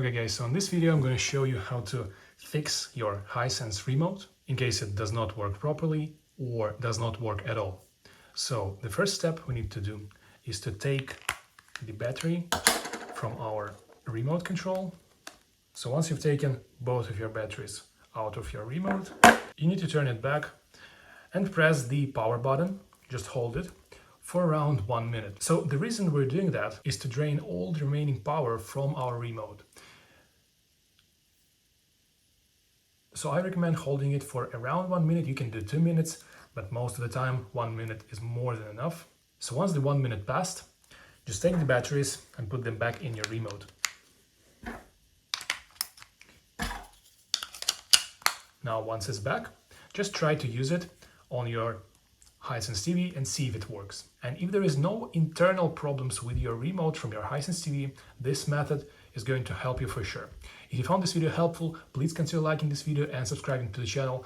Okay guys, so in this video I'm going to show you how to fix your Hisense remote in case it does not work properly or does not work at all. So the first step we need to do is to take the battery from our remote control. So once you've taken both of your batteries out of your remote, you need to turn it back and press the power button, just hold it, for around 1 minute. So the reason we're doing that is to drain all the remaining power from our remote. So I recommend holding it for around 1 minute. You can do 2 minutes, but most of the time 1 minute is more than enough. So once the 1 minute passed, just take the batteries and put them back in your remote. Now once it's back, just try to use it on your Hisense TV and see if it works. And if there is no internal problems with your remote from your Hisense TV, this method is going to help you for sure. If you found this video helpful, please consider liking this video and subscribing to the channel.